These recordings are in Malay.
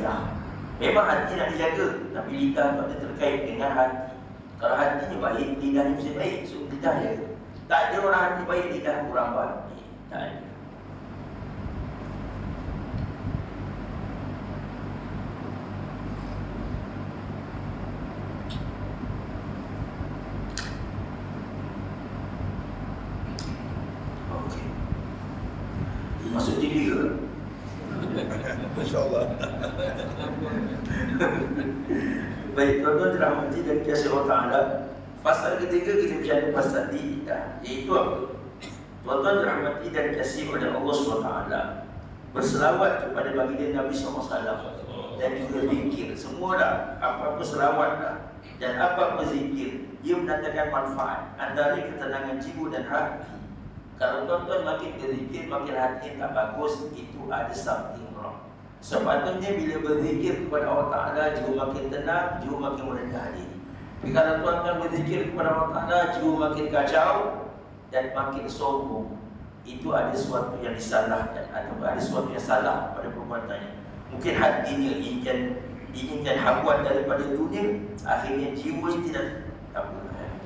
lidah. Memang hati nak dijaga, tapi lidah tu ada terkait dengan hati. Kalau hatinya baik, lidahnya mesti baik. So lidah jaga. Tak ada orang hati baik, lidah kurang baik. Tak ada. Okey. Masuk TV ke? InsyaAllah. Baik, tuan-tuan dirahmati dan dikasihi Allah Ta'ala. Pasal ketiga kita bicara pasal lidah, iaitu apa? Tuan-tuan dirahmati dan dikasihi oleh Allah SWT, berselawat kepada baginda Nabi SAW dan juga zikir. Semua dah, apa-apa selawat dah dan apa-apa zikir, ia mendatangkan manfaat antara ketenangan jiwa dan hati. Kalau tuan-tuan makin berzikir, makin hati tak bagus, itu ada something wrong. Sepatutnya bila berzikir kepada Allah Ta'ala, jiwa makin tenang, jiwa makin merendah diri. Tapi kalau tuan-tuan berzikir kepada Allah Ta'ala, jiwa makin kacau dan makin sombong, itu ada sesuatu yang disalahkan atau ada sesuatu yang salah pada perbuatannya. Mungkin hatinya inginkan habuan daripada dunia, akhirnya jiwa tidak,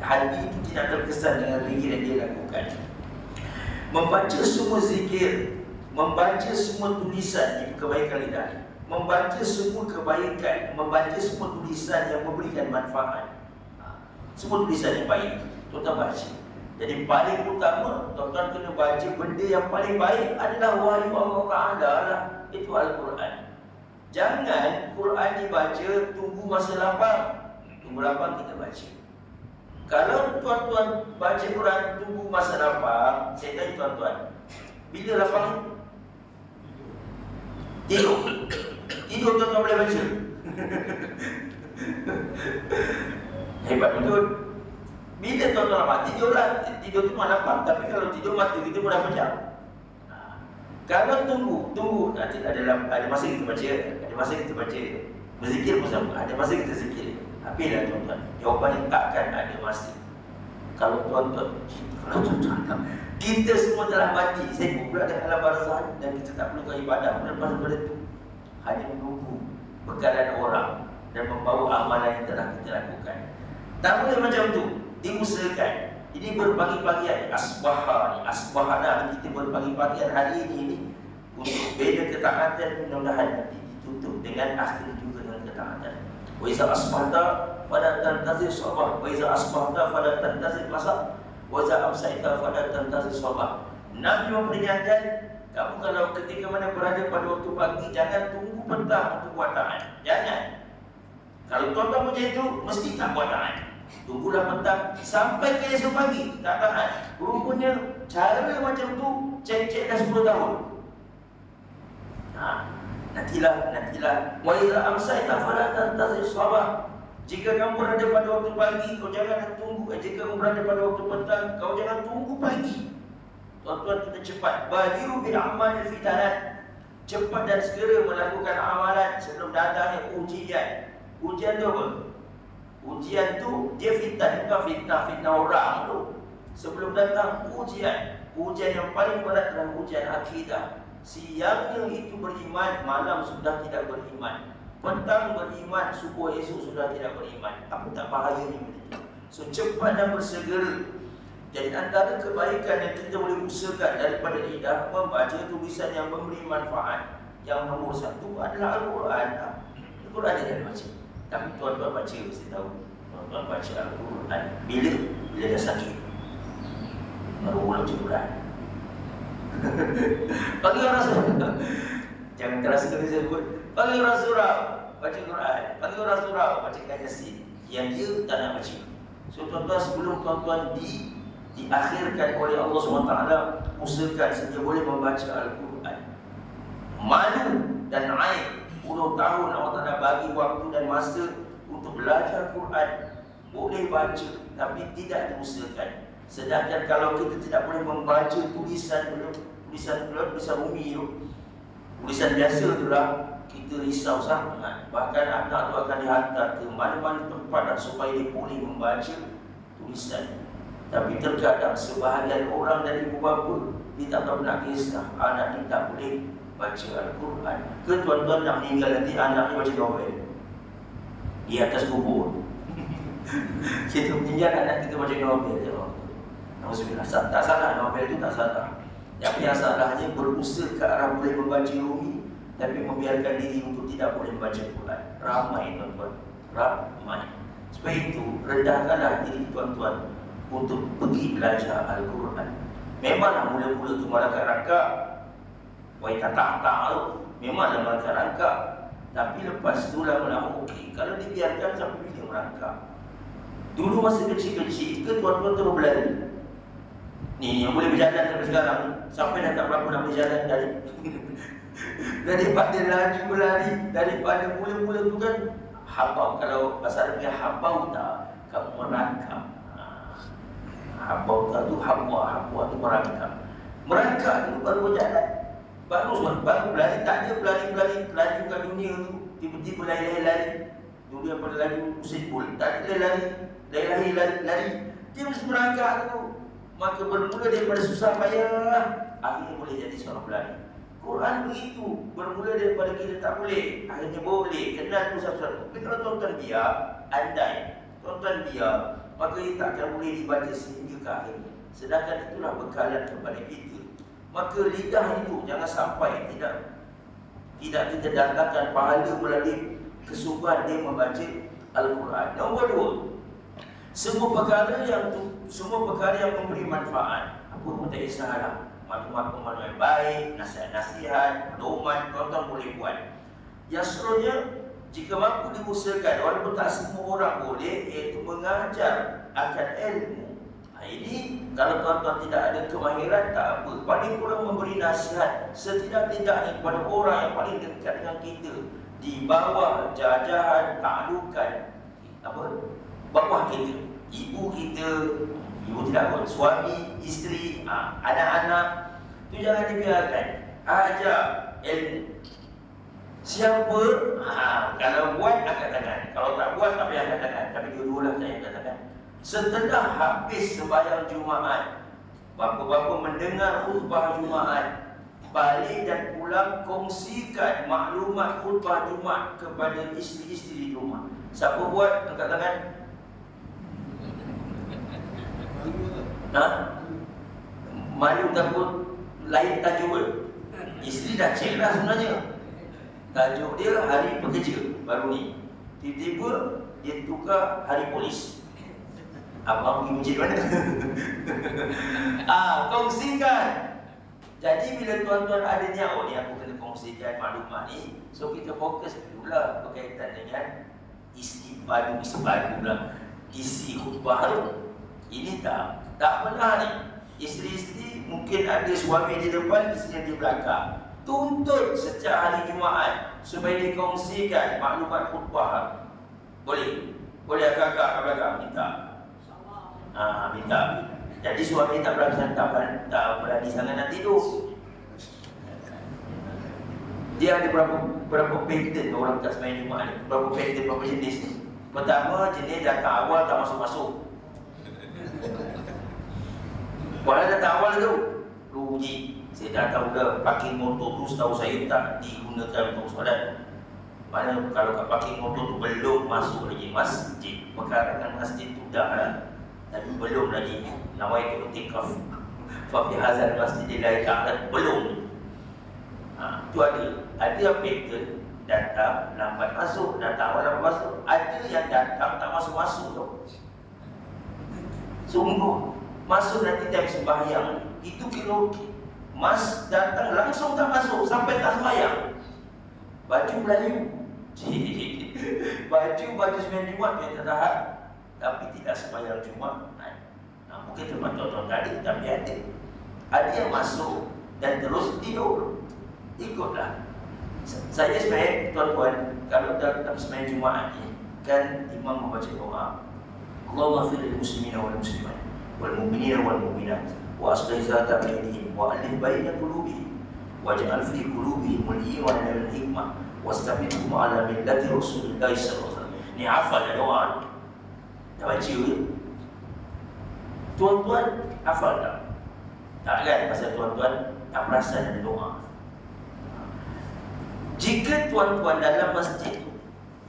hati itu tidak terkesan dengan zikir yang dia lakukan. Membaca semua zikir, membaca semua tulisan itu kebaikan lidah, membaca semua kebaikan, membaca semua tulisan yang memberikan manfaat, semua tulisan yang baik, tuan-tuan baca. Jadi paling utama, tuan-tuan kena baca benda yang paling baik adalah wahyu Allah Ta'ala lah, itu Al-Quran. Jangan Quran dibaca tunggu masa lapang. Tunggu lapang kita baca. Kalau tuan-tuan baca Quran tunggu masa lapang, saya tanya tuan-tuan, bila lapang? Tidur. Tidur tuan-tuan boleh baca. Hebat betul. Bila tuan-tuan lapang, tidurlah. Tidur tu mana lapang. Tapi kalau tidur mata kita pun dah pejam. Kalau tunggu nanti ada masa kita baca, ada masa kita baca. Berzikir pun sama, ada masa kita zikir. Tapi dah tuan-tuan, jawapannya takkan ada masa. Kalau tuan-tuan, kita semua telah mati, saya pun berada dalam barzah dan kita tak perlukan ibadah lepas daripada itu. Hanya menunggu bekalan orang dan membawa amalan yang telah kita lakukan. Tak boleh macam tu, diusahakan. Ini berbagi-bagian, asbahana kita berbagi-bagian hari ini untuk beda ketaatan, mudah-mudahan nanti ditutup dengan akhir juga dengan ketaatan. Wa iza asbahta fala tantazir sabah, wa iza asbahta fala tantazir masa, wa iza amsayta fala tantazir sabah. Nabi memperingatkan, kamu kalau ketika mana berada pada waktu pagi, jangan tunggu petang untuk buat taat. Jangan. Kalau tuan-tuan macam itu, mesti tak buat taat. Tunggulah petang sampai ke esok pagi, tak taat. Rupanya cara macam tu cek-cek dah 10 tahun. Nantilah. Wa idza amsayta fala tantazir sabah. Jika kamu berada pada waktu pagi, kau jangan tunggu. Jika kamu berada pada waktu petang, kau jangan tunggu pagi. Tuan-tuan, kita cepat. Badiru bil a'malil fitanat. Cepat dan segera melakukan amalan sebelum datangnya ujian. Ujian tu apa? Ujian tu dia fitnah, bukan fitnah orang tu. Sebelum datang ujian yang paling berat adalah ujian akidah. Siangnya itu beriman, malam sudah tidak beriman. Petang beriman, subuh esok sudah tidak beriman. Apa tak bahayanya begitu? So cepat dan bersegera. Jadi antara kebaikan yang kita boleh usahakan daripada lidah, membaca tulisan yang memberi manfaat. Yang nombor satu adalah Al-Quran. Al-Quran dia dah baca. Tapi tuan-tuan baca mesti tahu. Tuan-tuan baca Al-Quran bila dah sakit, baru mula baca Quran. Bagi orang surau, jangan terasa kena sebut. Bagi orang surau baca Quran, bagi orang surau baca Yasin. Yang dia tak nak baca. So tuan-tuan, sebelum tuan-tuan diakhirkan oleh Allah SWT, usahakan saja boleh membaca Al-Quran. Malu dan aib 10 tahun Allah Ta'ala bagi waktu dan masa untuk belajar Quran. Boleh baca tapi tidak diusahakan. Sedangkan kalau kita tidak boleh membaca tulisan umi tu, tulisan biasa tu lah, kita risau sangat. Bahkan anak tu akan dihantar ke mana-mana tempat supaya dia boleh membaca tulisan. Tapi terkadang sebahagian orang dan ibu bapa, dia tak tahu nak kisah, anak ni tak boleh baca Al-Quran. Ke tuan-tuan nak meninggal nanti anaknya baca novel di atas kubur? Kita meninggal anak kita baca novel. Ya Allah, alhamdulillah. Tak salah, novel itu tak salah. Tapi yang salahnya berusaha ke arah boleh membaca Rumi tapi membiarkan diri untuk tidak boleh membaca Quran. Ramai tuan-tuan, ramai. Sebab itu rendahkanlah diri tuan-tuan untuk pergi belajar Al-Quran. Memanglah mula-mula tu merangkak-rangkak, wai tak tu memanglah merangkak-rangkak. Tapi lepas tu lama-lama okey. Kalau dibiarkan sampai bila merangkak. Dulu masa kecil-kecil ke tuan-tuan terus berlari. Ni yang boleh berjalan sampai sekarang, sampai dah tak berapa nak berjalan daripada laju berlari, daripada mula-mula tu kan habau. Kalau bahasa Arabnya habau tak, kamu merangkak. Habau tak tu habwa tu merangkak dulu baru berjalan, baru berlari. Tak ada berlari laju kat dunia tu tiba-tiba lari. Dulu yang pada laju Usain Bolt, tak ada lari, dia mesti merangkak tu. Maka bermula daripada susah payah, akhirnya boleh jadi seorang pelari. Quran begitu, bermula daripada kita tak boleh, akhirnya boleh, kenal tu satu-satu. Tapi kalau tuan-tuan biar, andai tuan-tuan biar, maka ia tak akan boleh dibaca sehingga ke akhirnya. Sedangkan itulah bekalan kepada kita. Maka lidah itu jangan sampai tidak kita datangkan pahala melalui kesungguhan dia membaca Al-Quran. Nombor dua, semua perkara yang memberi manfaat, apa pun tak kisahlah, maklumat yang baik, nasihat-nasihat, pedoman, tuan-tuan boleh buat. Yang seterusnya, jika mampu diusahakan, walaupun tak semua orang boleh, iaitu mengajar akan ilmu. Ini kalau tuan-tuan tidak ada kemahiran, tak apa, paling kurang memberi nasihat setidak-tidaknya kepada orang yang paling dekat dengan kita, di bawah jajahan, taklukan bawah kita, ibu tidak boleh, suami, isteri, anak-anak, itu jangan dibiarkan. Ajar ilmu. Siapa? Kalau buat angkat tangan, kalau tak buat tak payah angkat tangan. Tapi dua-dualah saya angkat tangan. Setelah habis sembahyang Jumaat, bapa-bapa mendengar khutbah Jumaat, balik dan pulang kongsikan maklumat khutbah Jumaat kepada isteri-isteri di rumah. Siapa buat angkat tangan? Malu takut lain tajuk ke? Isteri dah cek dah sebenarnya. Tajuk dia hari pekerja baru ni. Tiba-tiba dia tukar hari polis. Abang pergi masjid mana? Kongsikan. Jadi bila tuan-tuan ada niat, ni aku kena kongsikan maklumat ni, so kita fokus dululah berkaitan dengan isi padu pula. Isi khutbah tu. Ini tak pernah ni. Isteri-isteri mungkin ada suami di depan, isteri di belakang. Tuntut setiap hari Jumaat supaya dikongsikan maklumat khutbah. Boleh kakak kat belakang minta. Minta. Jadi suami tak berani sangat nak tidur. Dia ada berapa pattern orang kat sembahyang Jumaat ni. Berapa jenis ni. Pertama, jenis datang awal tak masuk-masuk. Walau datang awal tu rugi. Saya datang dah parking motor tu, setahu saya tak digunakan untuk solat. Mana kalau kat parking motor tu belum masuk lagi masjid. Perkarangan masjid tu dah lah, tapi belum lagi. Nawai tu tikaf fa fi hadzal masjid la ta'ala, belum. Tu ada pattern datang lambat masuk, datang awal lambat masuk. Ada yang datang tak masuk-masuk tu. Sungguh masuk nanti time sembahyang itu kilo mas datang langsung tak masuk sampai tak sembahyang. Baju Melayu. Baju sembahyang Jumaat dia tak tahan, tapi tidak sembahyang Jumaat. Mungkin tempat tuan-tuan tadi, tapi ada yang masuk dan terus tidur. Ikutlah. Saya sebenarnya tuan-tuan, kalau dalam sembahyang Jumaat ni kan imam membaca doa, Allahumma ighfir lil muslimina wal muslimat wal mu'minina wal mu'minat wa aslih zata bainihim wa alif baina qulubihim waj'al fi qulubihim al-iman wal hikmah wastabithum ala millati Rasulillah sallallahu alaihi wasallam. Ni hafal doa. Dah baca ke? Tuan-tuan hafal tak? Tak kan? Pasal tuan-tuan tak perasan ada doa. Jika tuan-tuan dalam masjid,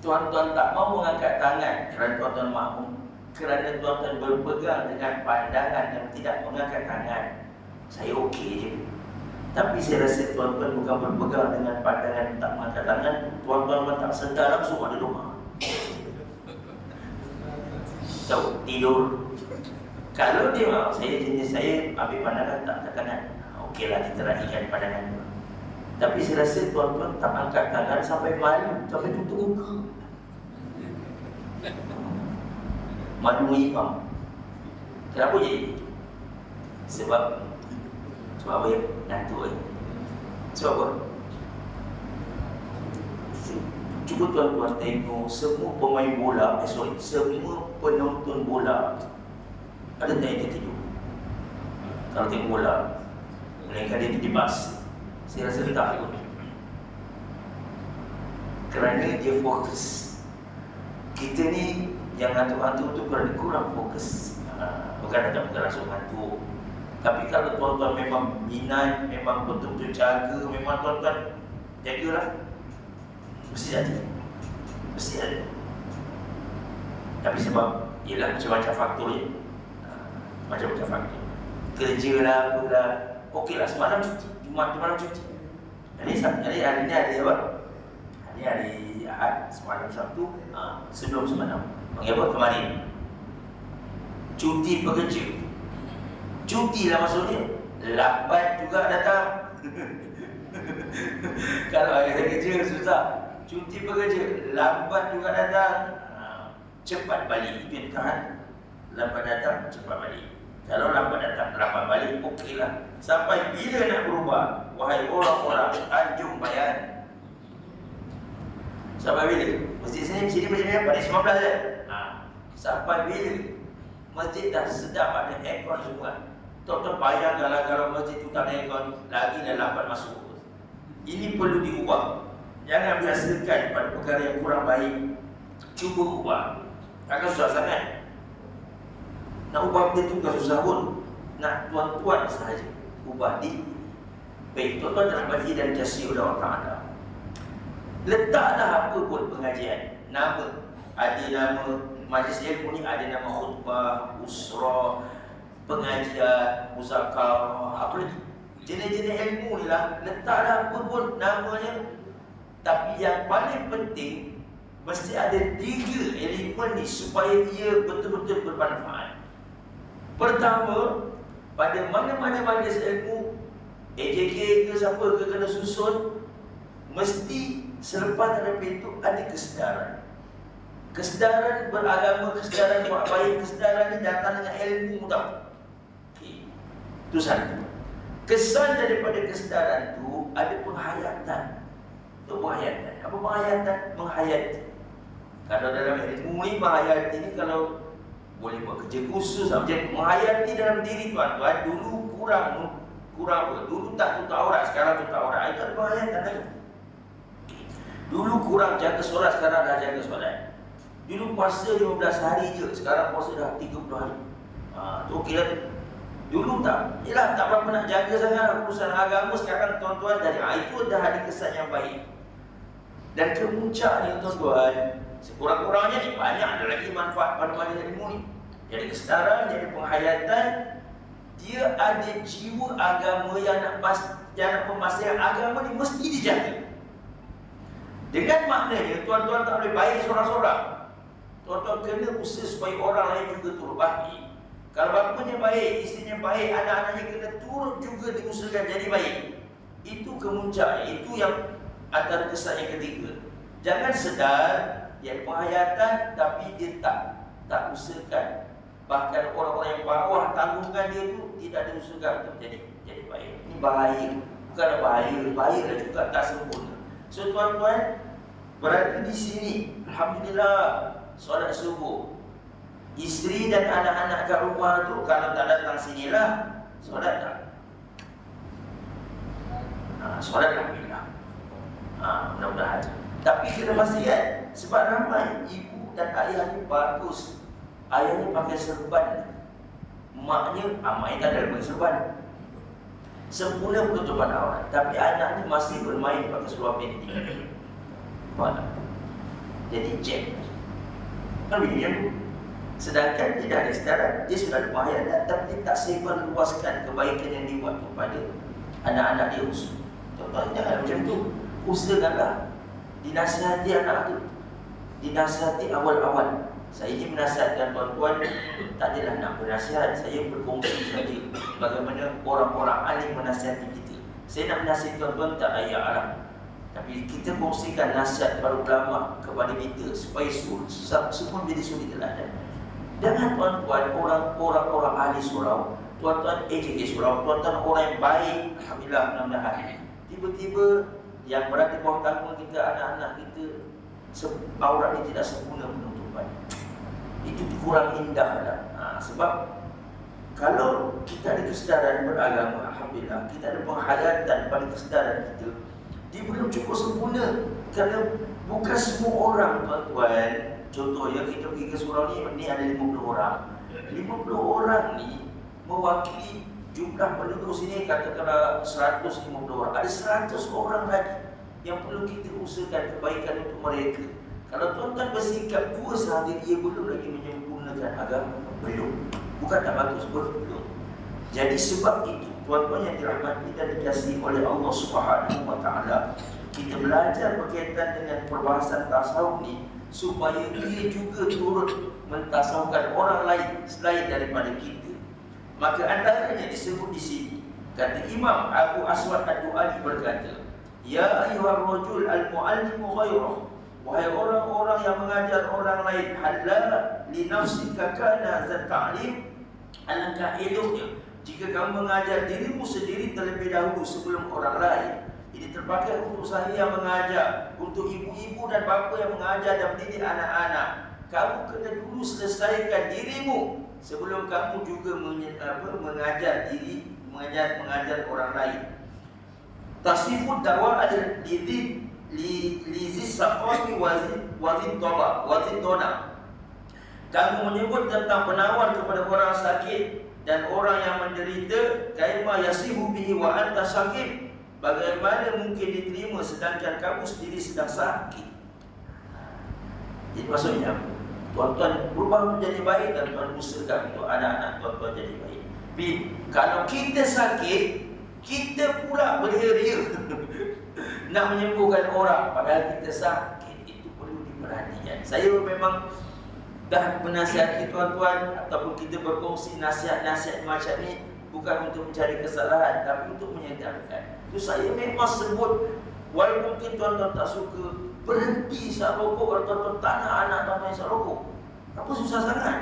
tuan-tuan tak mau mengangkat tangan kerana tuan-tuan makmum, kerana tuan-tuan berpegang dengan pandangan yang tidak mengangkat tangan, saya okey je. Tapi saya rasa tuan-tuan bukan berpegang dengan pandangan tak mengangkat tangan, tuan-tuan tak sedar langsung ada rumah. Tahu, tidur. Kalau dia saya jenis saya ambil pandangan tak angkat tangan, okeylah kita raihkan pandangan tu. Tapi saya rasa tuan-tuan tak angkat tangan sampai malu, sampai tutup muka. Malu imam. Kenapa jadi? Sebab apa ya? Ngantuk Sebab apa? Cuba tuan-tuan tengok semua pemain bola, semua penonton bola ada tak yang tertidur? Kalau tengok bola, melainkan dia di bas, saya rasa tak pun. Kerana dia fokus. Kita ni yang ngantuk-ngantuk tu kerana kurang fokus. Bukan ada langsung ngantuk. Tapi kalau tuan-tuan memang minat, memang betul-betul jaga, memang tuan-tuan jagalah, mesti ada. Mesti ada. Tapi sebab ialah macam-macam faktor je. Macam-macam faktor. Kerja lah, apalah. Okeylah, semalam cuti. Jumaat tu malam cuti. Hari ni hari apa? Hari ni hari Ahad, semalam Sabtu, sebelum semalam. Panggil apa? Kemarin. Cuti pekerja. Cuti lah maksudnya. Lambat juga datang. Kalau hari kerja susah. Cuti pekerja, lambat juga datang. Cepat balik. Itu yang tahan. Lambat datang, cepat balik. Kalau lambat datang, lambat balik, okeylah. Sampai bila nak berubah? Wahai orang-orang Tanjung Bayan. Sampai bila? Masjid sini macam ni pada 19 je. Sampai bila? Masjid dah sedap ada aircon semua. Tuan-tuan bayangkanlah kalau masjid tu tak ada aircon, lagi dah lambat masuk. Ini perlu diubah. Jangan biasakan pada perkara yang kurang baik. Cuba ubah. Takkan susah sangat. Nak ubah benda tu bukan susah pun. Nak tuan-tuan sahaja ubah di. Baik, tuan-tuan dalam masjid dan jasi oleh Allah Ta'ala. Letaklah apa pun pengajian. Nama. Ada nama majlis ilmu ni, ada nama khutbah, usrah, pengajian, muzakarah, apa lagi? Jenis-jenis ilmu ni lah. Letaklah apa pun namanya. Tapi yang paling penting, mesti ada 3 elemen ni supaya ia betul-betul bermanfaat. Pertama, pada mana-mana majlis ilmu, AJK ke siapa ke kena susun, mesti selepas ada pintu ada kesedaran. Kesedaran beragama, kesedaran buat baik, kesedaran ni datang dengan ilmu tau. Itu satu. Kesan daripada kesedaran tu ada penghayatan. Itu penghayatan. Apa penghayatan? Menghayati. Kalau dalam ilmu ni, menghayati ni kalau boleh buat kerja khusus. Macam menghayati dalam diri tuan-tuan, dulu kurang apa? Dulu tak tutup aurat, sekarang tutup aurat. Itu ada penghayatan lagi. Dulu kurang jaga solat, sekarang dah jaga solat. Dulu puasa 15 hari je, sekarang puasa dah 30 hari. Tu okey lah. Dulu tak, yelah tak berapa nak jaga sangat urusan agama, sekarang tuan-tuan jadi itu dah ada kesan yang baik. Dan kemuncaknya tuan-tuan, sekurang-kurangnya ni banyak ada lagi manfaat pada majlis ilmu ni. Jadi kesedaran, jadi penghayatan, dia ada jiwa agama yang nak memastikan agama ni mesti dijaga. Dengan maknanya tuan-tuan tak boleh baik seorang-seorang. Tuan-tuan kena usaha supaya orang lain juga turut baik. Kalau bapanya baik, isterinya baik, anak-anaknya kena turut juga diusahakan jadi baik. Itu kemuncaknya, itu yang antara kesan yang ketiga. Jangan sedar yang penghayatan tapi dia tak usahakan. Bahkan orang-orang yang bawah tanggungan dia tu tidak diusahakan untuk jadi baik. Ini bahaya. Bukan bahaya lah juga tak sempurna. So tuan-tuan berada di sini, alhamdulillah, solat subuh. Isteri dan anak-anak kat rumah tu kalau tak datang sinilah, solat tak? Solat alhamdulillah. Mudah-mudahan. Tapi kena pastikan, sebab ramai ibu dan ayah ni bagus. Ayahnya pakai serban, maknya tak ada pakai serban. sempurna penutupan aurat, tapi anak ni masih bermain pakai seluar pendek. Mana? Jadi cek. Kan begini. Sedangkan dia dah ada istiadat, dia sudah ada pengkhianat, tapi dia tak sebar luaskan kebaikan yang dibuat kepada anak-anak dia usul. Contohnya jangan macam tu. Usahakanlah dinasihati anak tu, dinasihati awal-awal. Saya ini menasihatkan tuan-tuan, tak adalah nak bernasihat, saya berkongsi saja bagaimana orang-orang alim menasihati kita. Saya nak menasihati tuan-tuan tak layak lah, tapi kita kongsikan nasihat para ulama kepada kita supaya semua menjadi suri teladan. Jangan tuan-tuan orang-orang ahli surau, tuan-tuan AJK surau, tuan-tuan orang yang baik, alhamdulillah, mudah-mudahan. Tiba-tiba yang berada di bawah tanggungan kita, anak-anak kita, aurat ini tidak sempurna penutupan. Itu kurang indah dah. Sebab kalau kita ada kesedaran beragama, alhamdulillah, kita ada penghayatan pada kesedaran kita, dia belum cukup sempurna. Kerana bukan semua orang, tuan-tuan. Contohnya kita pergi ke surau ni ada 50 orang. 50 orang ni mewakili jumlah penduduk sini, katakanlah 150 orang. Ada 100 orang lagi yang perlu kita usahakan kebaikan untuk mereka. Kalau tuan-tuan bersikap dua sahaja, dia belum lagi menyempurnakan agama. Belum. Bukan tak bagus, belum. Jadi sebab itu, tuan-tuan yang dirahmati dan dikasihi oleh Allah Subhanahu Wa Taala, kita belajar berkaitan dengan perbahasan tasawuf ni supaya dia juga turut mentasawufkan orang lain selain daripada kita. Maka antaranya disebut di sini, kata Imam Abu Aswad Ad-Du'ali berkata, ya ayyuhar rajul al-muallimu ghairah, wahai orang-orang yang mengajar orang lain, halal li nafsika kana zat ta'lim, alangkah eloknya jika kamu mengajar dirimu sendiri terlebih dahulu sebelum orang lain. Ini terpakai untuk saya yang mengajar, untuk ibu-ibu dan bapa yang mengajar dan mendidik anak-anak. Kamu kena dulu selesaikan dirimu sebelum kamu juga mengajar diri, mengajar orang lain. Tasifud dakwah ada lizis saqati wazid dona. Kamu menyebut tentang penawar kepada orang sakit dan orang yang menderita, kaima yasihu bihi wa anta sakit. Bagaimana mungkin diterima sedangkan kamu sendiri sedang sakit? Jadi maksudnya, tuan-tuan berubah menjadi baik dan tuan usahakan untuk anak-anak tuan-tuan jadi baik. Tapi kalau kita sakit, kita pula beria-ria nak menyembuhkan orang padahal kita sakit. Itu perlu diperhatikan. Saya memang dah menasihati tuan-tuan ataupun kita berkongsi nasihat-nasihat macam ni bukan untuk mencari kesalahan, tapi untuk menyedarkan. Itu saya memang sebut, walaupun mungkin tuan-tuan tak suka, berhenti isap rokok. Kalau tuan-tuan tak nak anak tuan-tuan isap rokok, apa susah sangat?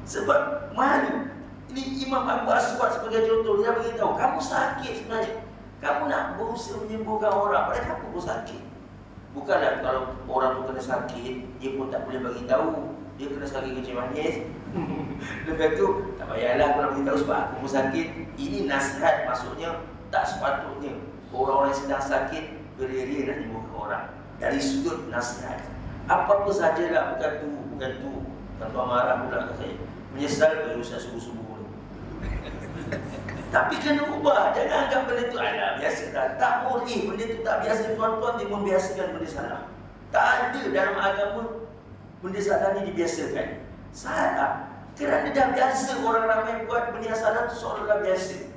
Sebab malu. Ini Imam Abu Aswad sebagai contoh, dia beritahu, kamu sakit sebenarnya, kamu nak berusaha menyembuhkan orang, padahal kamu pun sakit. Bukanlah kalau orang tu kena sakit, dia pun tak boleh bagi tahu dia kena sakit kencing manis. Lepas tu tak payahlah aku nak beritahu sebab aku pun sakit. Ini nasihat, maksudnya tak sepatutnya orang-orang yang sedang sakit beria-ria nak menyembuhkan orang. Dari sudut nasihat, apa-apa sajalah, bukan tu. Tuan-tuan marah pula kat saya, menyesal baru saya subuh-subuh. Tapi kena ubah. Jangan anggap benda tu alah biasa dah. Tak boleh benda tu tak biasa. Tuan-tuan dia membiasakan benda salah. Tak ada dalam agama benda salah ni dibiasakan. Salah kerana dah biasa orang ramai buat benda yang salah tu seolah-olah biasa.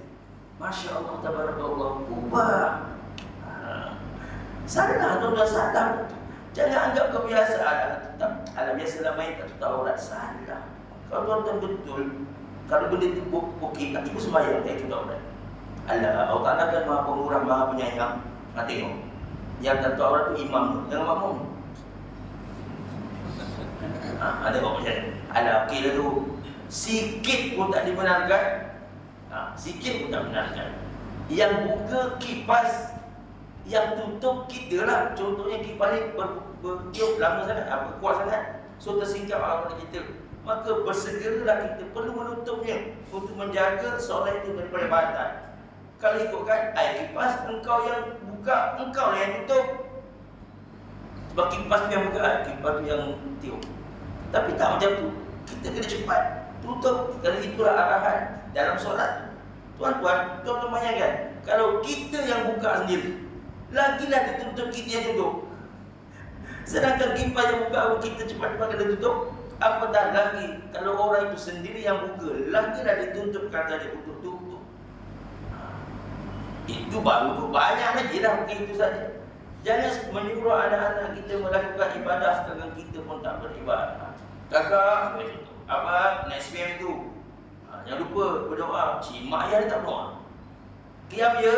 Masya Allah, tabarakallah. Ubah. Salah tuan-tuan, salah. Jangan anggap kebiasaan. Alah biasalah main tak tahu tak salah. Kalau tuan-tuan betul, kalau benda itu okey, tak cuba sembahyang, itu tak berat. Allah Ta'ala kan maha pemurah, maha penyayang. Tengok, yang tak tahu orang tu imam tu, jangan makmum. Ada kok macam ni. Allah okey lah tu. Sikit pun tak dibenarkan. Sikit pun tak benarkan. Yang buka kipas, yang tutup kita lah. Contohnya kipas ni bertiup lama sangat, kuat sangat, so tersingkap orang kita. Maka bersegeralah kita perlu menutupnya untuk menjaga seolah itu daripada batal. Kalau ikutkan air kipas, engkau yang buka, engkau lah yang tutup. Sebab kipas tu yang buka, kipas tu yang tiup. Tapi tak macam tu. Kita kena cepat tutup, kerana itulah arahan dalam solat. Tuan-tuan bayangkan, kalau kita yang buka sendiri, lagilah dituntut kita yang tutup. Sedangkan kipas yang buka, kita cepat-cepat kena tutup. Apatah lagi kalau orang itu sendiri yang buka, lagilah dituntut kata dia tutup. Itu baru tu banyak lagi dah, bukan itu saja. Jangan menyuruh anak-anak kita melakukan ibadah sedangkan kita pun tak beribadah. Kakak, abang, nak SPM tu, jangan lupa berdoa. Cik, mak ayah dia tak berdoa. Qiyam dia,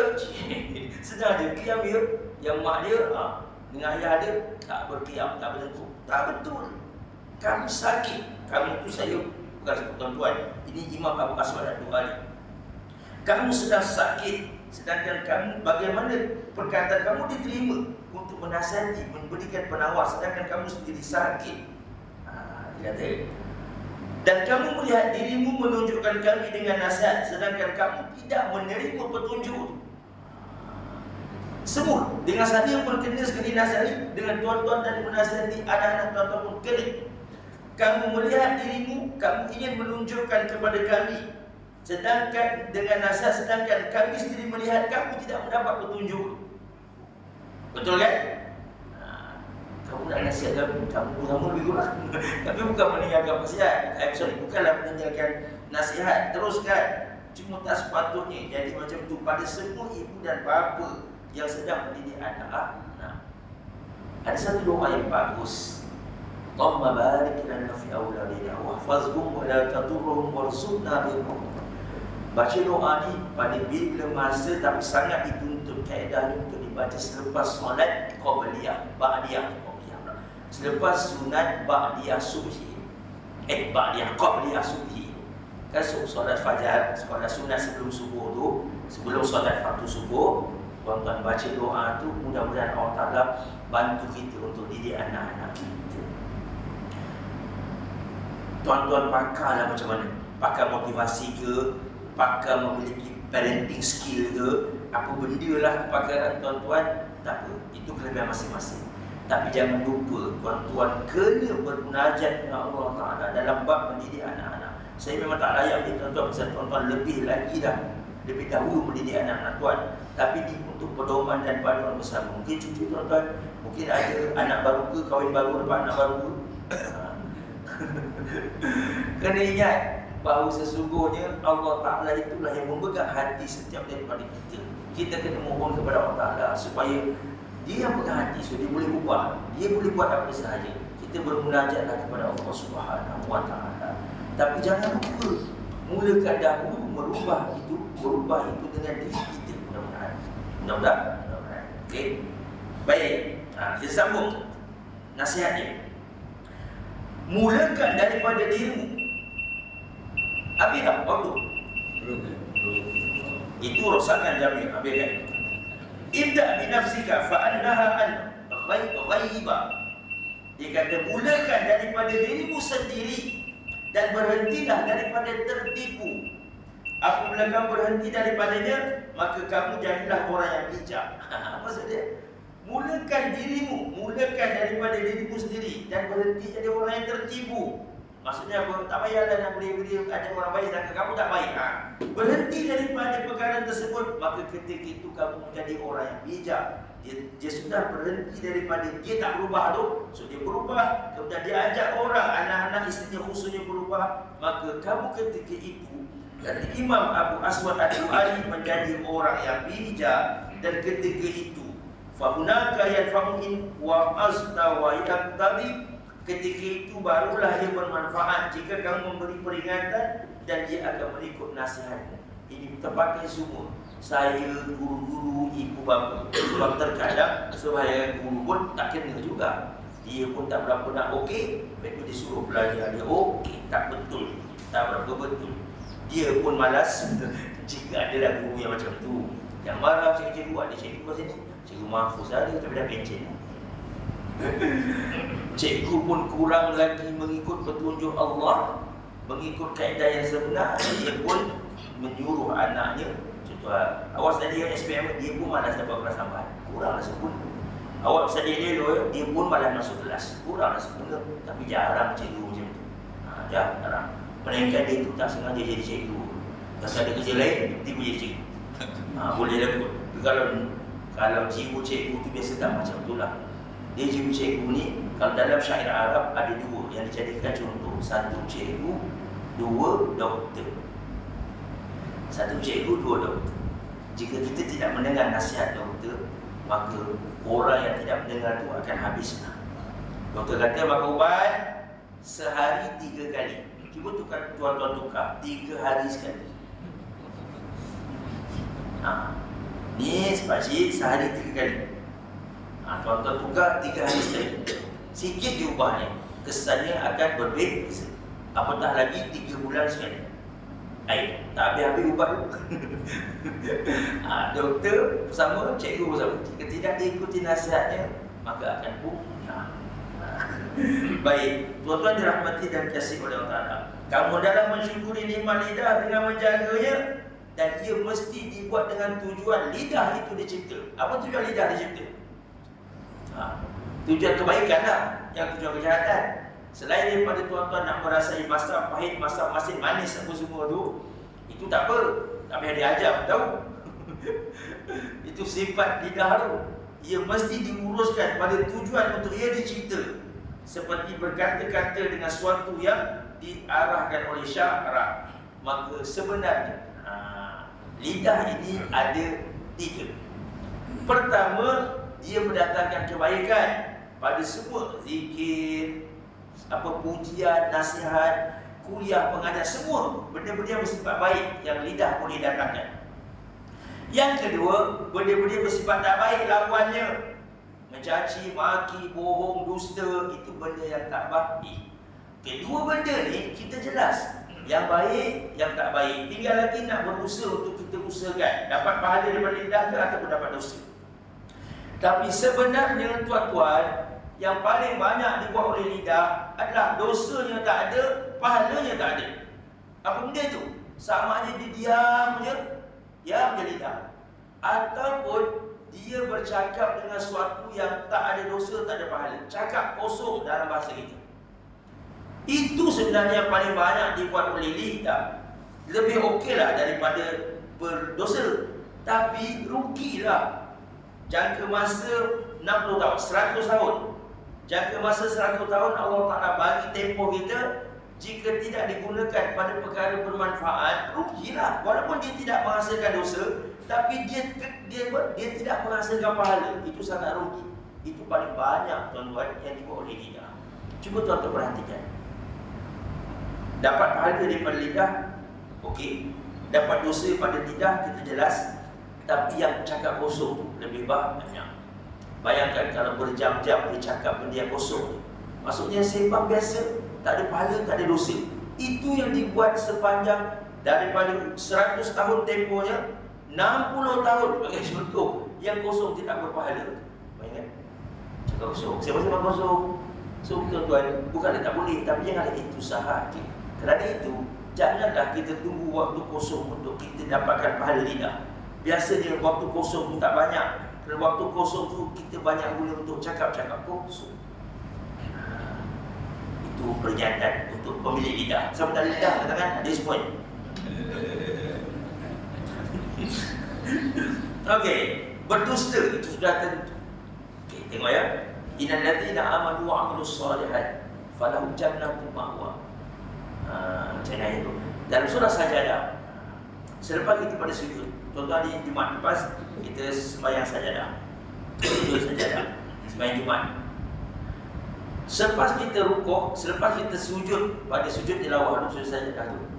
sedang dia qiyam dia. Yang mak dia, dengan ayah dia tak berqiyam, tak bertentu. Tak betul. Kamu sakit. Kamu tu saya bukan sebut tuan-tuan. Ini Imam Abu Aswad Ad-Duali. Kamu sedang sakit, sedangkan kamu bagaimana perkataan kamu diterima untuk menasihati, memberikan penawar, sedangkan kamu sendiri sakit. Dia kata, dan kamu melihat dirimu menunjukkan kami dengan nasihat, sedangkan kamu tidak menerima petunjuk. Semua dengan saya pun kena sekali nasihati, dengan tuan-tuan dan menasihati anak-anak tuan-tuan pun kena. Kamu melihat dirimu, kamu ingin menunjukkan kepada kami, sedangkan dengan nasihat, sedangkan kami sendiri melihat kamu tidak mendapat petunjuk. Betul kan? Kamu nak nasihat kamu lebih kurang. Tapi bukan meninggalkan nasihat. Bukanlah meninggalkan nasihat. Teruskan. Cuma tak sepatutnya jadi macam tu pada semua ibu dan bapa yang sedang mendidik anak-anak. Ada satu doa yang bagus. Allahumma barik lana fi auladina wahfazhum wa la taturhum warzuqna birrahim. Baca doa ni pada bila masa, tapi sangat dituntut kaedahnya untuk dibaca selepas solat qabliyah, ba'diyah, qabliyah. Selepas sunat ba'diyah subhi. Ba'diyah qabliyah subhi. Kan solat fajar, solat sunat sebelum subuh tu, sebelum solat fardu subuh, tuan-tuan baca doa tu, mudah-mudahan Allah Ta'ala bantu kita untuk didik anak-anak kita. Tuan-tuan pakarlah macam mana, pakar motivasi ke, pakar memiliki parenting skill ke, apa benda lah kepakaran tuan-tuan, tak apa, itu kelebihan masing-masing. Tapi jangan lupa tuan-tuan kena bermunajat dengan Allah Ta'ala dalam bab mendidik anak-anak. Saya memang tak layak ni tuan-tuan, pasal tuan-tuan lebih lagi dah, lebih dahulu mendidik anak-anak tuan. Tapi ni untuk pedoman dan panduan bersama. Mungkin cucu tuan-tuan, mungkin ada anak baru ke, kahwin baru, dapat anak baru ke. Kena ingat bahawa sesungguhnya Allah Ta'ala itulah yang memegang hati setiap daripada kita. Kita kena mohon kepada Allah Ta'ala supaya Dia yang pegang hati, so Dia boleh ubah, Dia boleh buat apa sahaja. Kita bermunajatlah kepada Allah Subhanahu Wa Ta'ala. Tapi jangan lupa, mulakan dahulu merubah itu dengan diri kita. Mudah-mudahan. Okey. Baik. Kita sambung nasihatnya. Mulakan daripada dirimu. Habis tak waktu? Itu rosakan Jamil. Habis kan? Ibda binafsika fa'annaha an ghaiba. Dia kata mulakan daripada dirimu sendiri dan berhentilah daripada tertipu. Apabila kamu berhenti daripadanya, maka kamu jadilah orang yang bijak. Apa maksud dia? Mulakan dirimu, mulakan daripada dirimu sendiri dan berhenti jadi orang yang tertipu. Maksudnya apa? Tak payahlah nak beri-beri ada orang baik sedangkan kamu tak baik. Berhenti daripada perkara tersebut, maka ketika itu kamu menjadi orang yang bijak. Dia sudah berhenti daripada, dia tak berubah tu, so dia berubah. Kemudian dia ajak orang, anak-anak isterinya khususnya berubah. Maka kamu ketika itu, dan Imam Abu Aswad Ad-Duali menjadi orang yang bijak. Dan ketika itu fahunaka yanfa'uhum wa azda wa yaqtadi. Ketika itu barulah dia bermanfaat jika kamu memberi peringatan dan dia akan berikut nasihatmu. Ini tempatnya semua. Saya, guru-guru, ibu bapa. Sebab terkadang sebahagian guru pun tak kena juga. Dia pun tak berapa nak okey, lepas tu dia suruh belajar dia okey, tak betul. Tak berapa betul. Dia pun malas jika adalah guru yang macam tu. Yang marah cikgu, ada cikgu kat sini. Cikgu mahfuz ada tapi dah pencen. Cikgu pun kurang lagi mengikut petunjuk Allah, mengikut kaedah yang sebenar. Dia pun menyuruh anaknya, contoh awas tadi yang SPM, dia pun malas dapat kelas tambahan, kuranglah 10. Awak saja dia pun malas masuk kelas, kuranglah 10. Tapi jarang cikgu macam tu. Jarang. Melainkan dia tu tak sengaja jadi cikgu. Kalau ada kerja lain, dia menjadi cikgu. Boleh lah kot. Kalau jiwa cikgu tu biasa tak macam tu lah. Dia jiwa cikgu ni, kalau dalam syair Arab ada dua yang dijadikan contoh. Satu cikgu, dua doktor. Satu cikgu, dua doktor. Jika kita tidak mendengar nasihat doktor, maka orang yang tidak mendengar tu akan habis. Doktor kata makan ubat sehari 3 kali. Cuba tuan-tuan tukar 3 hari sekali. Ni sepatutnya sehari 3 kali. Tuan-tuan tukar 3 hari sekali. Sikit diubahnya, kesannya akan berbeza. Apatah lagi 3 bulan sekali. Tak habis-habis ubat tu. Doktor sama, cikgu sama. Jika tidak diikuti nasihatnya, maka akan punah. Baik, tuan-tuan dirahmati dan kasih oleh Allah Ta'ala, kamu dalam mensyukuri nikmat lidah dengan menjaganya, dan ia mesti dibuat dengan tujuan lidah itu dicipta. Apa tujuan lidah dicipta? Tujuan kebaikan lah, yang tujuan kejahatan. Selain daripada tuan-tuan nak merasai masak pahit, masak masin, manis apa semua tu, itu tak apa, tak payah diajar, tahu? Itu sifat lidah tu. Ia mesti diuruskan pada tujuan untuk ia dicipta, seperti berkata-kata dengan sesuatu yang diarahkan oleh syarak. Maka sebenarnya lidah ini ada 3. Pertama, dia mendatangkan kebaikan pada semua zikir, pujian, nasihat, kuliah, pengajian, semua benda-benda yang bersifat baik yang lidah boleh datangkan. Yang kedua, benda-benda bersifat tak baik lawannya, mencaci, maki, bohong, dusta, itu benda yang tak baik. Kedua benda ni kita jelas, yang baik, yang tak baik. Tinggal lagi nak berusaha untuk kita usahakan dapat pahala daripada lidah ke ataupun dapat dosa. Tapi sebenarnya tuan-tuan, yang paling banyak dibuat oleh lidah adalah dosanya tak ada, pahalanya tak ada. Apa benda tu? Sama aja dia diam je lidah, ataupun dia bercakap dengan sesuatu yang tak ada dosa, tak ada pahala. Cakap kosong dalam bahasa kita. Itu sebenarnya yang paling banyak dibuat oleh lidah. Lebih okeylah daripada berdosa, tapi rugilah. Jangka masa 60 tahun, 100 tahun. Jangka masa 100 tahun Allah Ta'ala bagi tempoh kita. Jika tidak digunakan pada perkara bermanfaat, rugilah. Walaupun dia tidak menghasilkan dosa, tapi dia tidak menghasilkan pahala. Itu sangat rugi. Itu paling banyak tuan-tuan yang dibuat oleh lidah. Cuba tuan-tuan perhatikan. Dapat pahala daripada lidah, okey. Dapat dosa pada lidah, kita jelas. Tapi yang cakap kosong tu lebih banyak. Bayangkan kalau berjam-jam dia cakap benda yang kosong, maksudnya sembang biasa, tak ada pahala, tak ada dosa. Itu yang dibuat sepanjang daripada 100 tahun tempohnya, 60 tahun bagi contoh, yang kosong tidak berpahala. Bayangkan, cakap kosong, sembang kosong. So tuan-tuan, bukanlah tak boleh, tapi janganlah itu sahaja. Kerana itu, janganlah kita tunggu waktu kosong untuk kita dapatkan pahala lidah. Biasanya waktu kosong tu tak banyak. Kerana waktu kosong tu kita banyak guna untuk cakap-cakap kosong. Itu pernyataan untuk pemilik lidah. Siapa tak lidah, katakan ada point. Okey, berdusta itu sudah tentu. Okey, tengok ya. Innal ladzina amanu wa 'amilus shalihat falahum jannatun ma'wa. Macam ayat itu dalam surah Sajadah. Selepas kita pada sujud, tuan-tuan di Jumaat lepas kita sembahyang sajadah. Sujud sajadah, sembahyang Jumaat. Selepas kita rukuk, selepas kita sujud pada sujud tilawah sujud sajadah tu,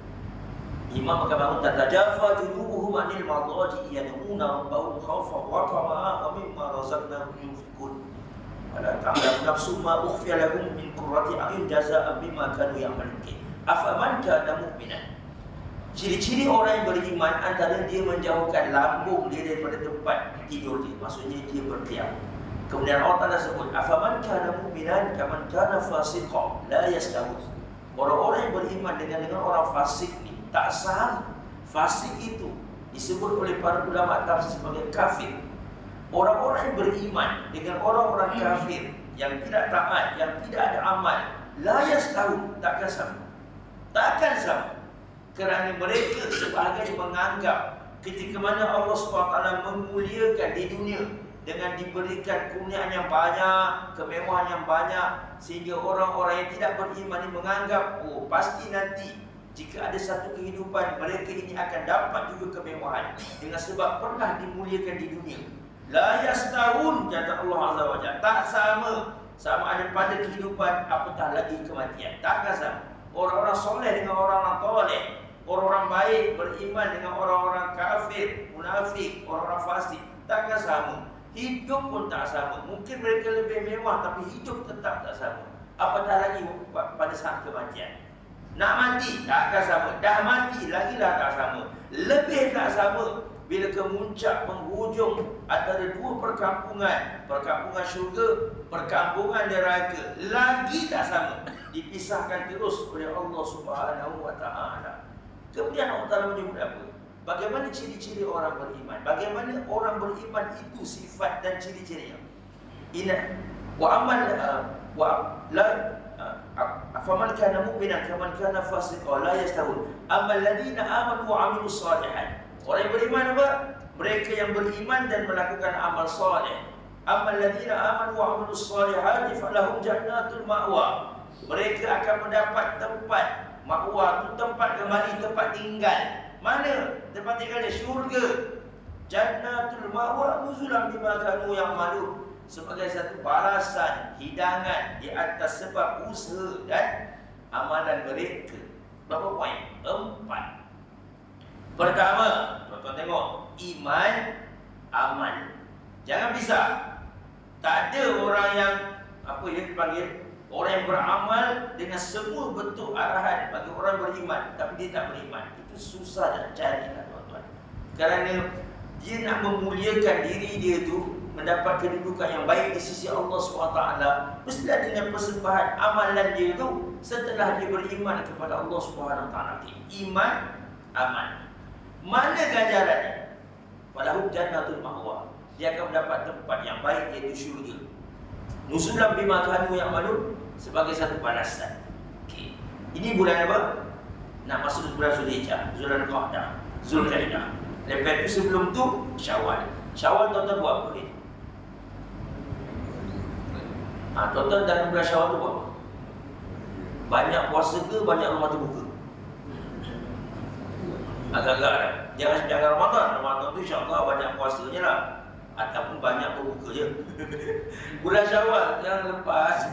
imam akan bangun, tatajafa junubuhum 'anil madaji yad'una rabbahum khawfan wa tama'an wa mimma razaqnahum yunfiqun. Wala ta'lamu nafsun ma ukhfiya lahum min qurrati a'yun jazaa'an bima kanu ya'malun. Afaman kana mu'minan. Ciri-ciri orang yang beriman antara dia menjauhkan lambung dia daripada tempat tidur dia, maksudnya dia berdiam. Kemudian Allah Ta'ala sebut, afaman kana mu'minan kaman kana fasiqan la yastawi. Orang-orang yang beriman dengan orang fasik ni tak sama. Fasik itu disebut oleh para ulama tafsir sebagai kafir. Orang-orang yang beriman dengan orang-orang kafir yang tidak taat, yang tidak ada amal, la yastawi, takkan sama. Takkan sama. Kerana mereka sebahagian menganggap ketika mana Allah SWT memuliakan di dunia dengan diberikan kurniaan yang banyak, kemewahan yang banyak, sehingga orang-orang yang tidak beriman ini menganggap, oh pasti nanti jika ada satu kehidupan mereka ini akan dapat juga kemewahan dengan sebab pernah dimuliakan di dunia. La yastawun, kata Allah Azza wa Jalla, tak sama ada pada kehidupan apatah lagi kematian. Takkan sama. Orang-orang soleh dengan orang-orang toleh, orang-orang baik beriman dengan orang-orang kafir, munafik, orang-orang fasik, takkan sama. Hidup pun tak sama. Mungkin mereka lebih mewah tapi hidup tetap tak sama. Apatah lagi pada saat kematian. Nak mati takkan sama. Dah mati lagilah tak sama. Lebih tak sama bila kemuncak penghujung antara dua perkampungan, perkampungan syurga, perkampungan neraka, lagi tak sama. Dipisahkan terus oleh Allah Subhanahu wa Ta'ala. Kemudian Allah Ta'ala menyebut apa? Bagaimana ciri-ciri orang beriman? Bagaimana orang beriman itu sifat dan ciri-cirinya? Inna wa amal wa la afaman kana mu'minan kaman kana fasiqan la yastawun. Amal ladina amanu wa amilus shalihat. Orang yang beriman apa? Mereka yang beriman dan melakukan amal soleh. Amal ladina amanu wa amilus shalihat falahum jannatul ma'wa. Mereka akan mendapat tempat ma'wa, itu tempat kembali, tempat tinggal. Mana tempat tinggalnya? Syurga. Jannatul ma'wa nuzulan bima kanu ya'malun. Sebagai satu balasan, hidangan di atas sebab usaha dan amalan mereka. Berapa poin? 4. Pertama, tuan-tuan tengok, iman, amal. Jangan pisah. Tak ada orang yang apa yang dipanggil orang yang beramal dengan semua bentuk arahan bagi orang beriman, tapi dia tak beriman. Itu susah nak cari, tuan-tuan. Kerana dia nak memuliakan diri dia tu, mendapat kedudukan yang baik di sisi Allah SWT, mestilah dengan persembahan amalan dia tu setelah dia beriman kepada Allah SWT. Iman, amal. Mana ganjarannya? Walahum jannatul ma'wa. Dia akan mendapat tempat yang baik, iaitu syurga. Nuzulan bima kanu ya'malun, sebagai satu balasan. Okey. Ini bulan apa? Nak masuk bulan Zulhijjah, Zulqa'dah. Lepas itu sebelum tu Syawal. Syawal tuan-tuan buat apa ni? Tuan-tuan dalam bulan Syawal tu buat apa? Banyak puasa ke banyak rumah terbuka? Agak-agak dah. Jangan Ramadan. Ramadan tu insya-Allah banyak puasanya lah. Ataupun banyak berbuka je. Bulan Syawal yang lepas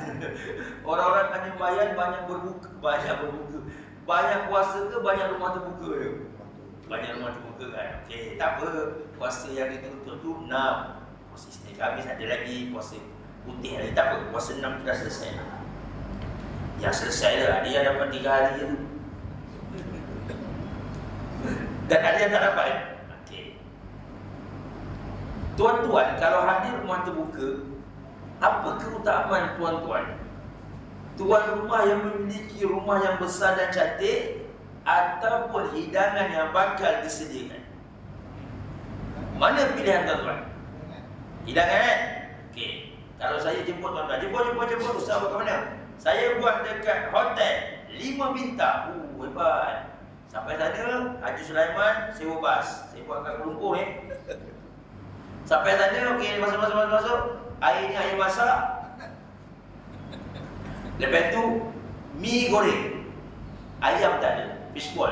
orang-orang Tanjung banyak berbuka. Banyak puasa ke banyak rumah terbuka je? Banyak rumah terbuka kan. Okey, tak apa. Puasa yang ditutup tu 6. Puasa Isnin Khamis ada lagi, puasa putih lagi, tak apa. Puasa 6 tu dah selesai lah. Yang selesai dah, ada yang dapat 3 hari je tu. Dan ada yang tak dapat. Tuan-tuan, kalau hadir rumah terbuka, apa keutamaan tuan-tuan? Tuan rumah yang memiliki rumah yang besar dan cantik, ataupun hidangan yang bakal disediakan? Mana pilihan tuan-tuan? Hidangan kan? Okey. Kalau saya jemput tuan-tuan, jemput Ustaz buat kat mana? Saya buat dekat hotel 5 bintang. Hebat. Sampai sana, Haji Sulaiman sewa bas. Saya buat kat Kuala Lumpur ni. Sampai sana, okey, masuk. Airnya air masak. Lepas tu mi goreng. Ayam tak ada, fishball.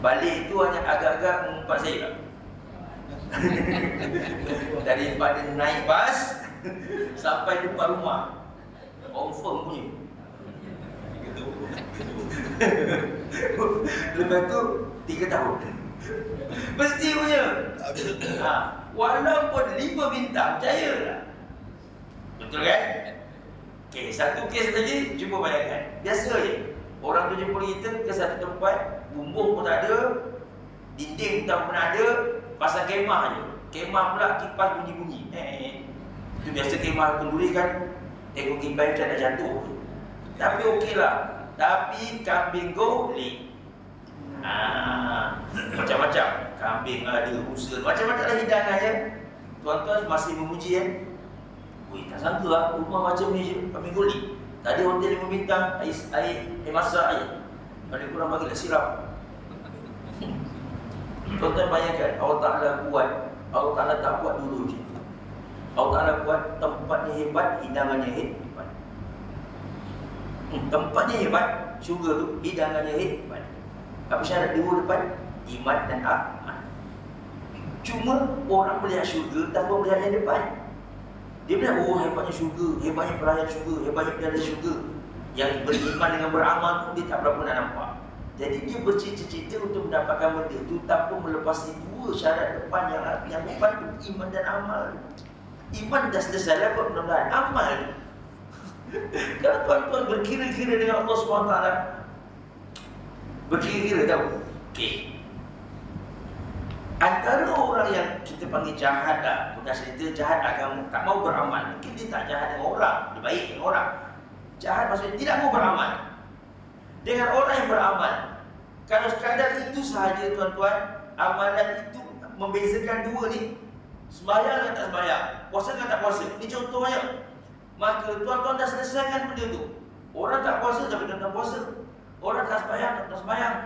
Balik tu hanya agak-agak mengumpat saya lah. Daripada naik bas sampai depan rumah, confirm punya. Lepas tu 3 tahun mesti punya. Walaupun 5 bintang, percayalah. Betul kan? Okey, satu kes lagi, cuba bayangkan. Biasa je orang tu jumpa kita ke satu tempat, bumbung pun tak ada, dinding pun tak pernah ada, pasal kemah je. Kemah pula kipas bunyi-bunyi. Itu biasa kemah kenduri kan, tengok kipas macam nak jatuh. Tapi okeylah. Tapi kambing goreng, macam-macam. Kambing ada, rusa, macam-macam lah hidangannya. Tuan-tuan masih memuji kan? Ui, tak sangka lah rumah macam ni je, kambing goreng. Tadi hotel 5 bintang, air masak air. Paling kurang bagilah sirap. Tuan-tuan bayangkan, Allah Ta'ala buat, Allah Ta'ala tak buat dulu macam tu. Allah Ta'ala buat tempatnya hebat, hidangannya hebat. Tempatnya hebat, syurga tu, hidangannya hebat. Apa syarat dua depan? Iman dan amal. Cuma orang melihat syurga tanpa melihat yang depan. Dia bilang, oh hebatnya syurga, hebatnya perayaan syurga, hebatnya perayaan syurga. Yang beriman dengan beramal tu dia tak berapa nak nampak. Jadi dia bercita-cita untuk mendapatkan benda tu tanpa melepasi dua syarat depan yang depan tu, iman dan amal. Iman dah selesai lah kot, mudah-mudahan amal. Kalau tuan-tuan berkira-kira dengan Allah SWT, berkira-kira tahu. Okey. Antara orang yang kita panggil jahat lah, bukan cerita jahat agama, tak mau beramal. Mungkin dia tak jahat dengan orang, dia baik dengan orang. Jahat maksudnya tidak mau beramal. Dengan orang yang beramal, kalau sekadar itu sahaja tuan-tuan, amalan itu membezakan dua ni, sembahyang dan tak sembahyang, puasa dan tak puasa. Ini contohnya. Maka tuan-tuan dah selesaikan benda tu. Orang tak puasa tapi tuan-tuan puasa. Orang tak sembahyang tak sembahyang.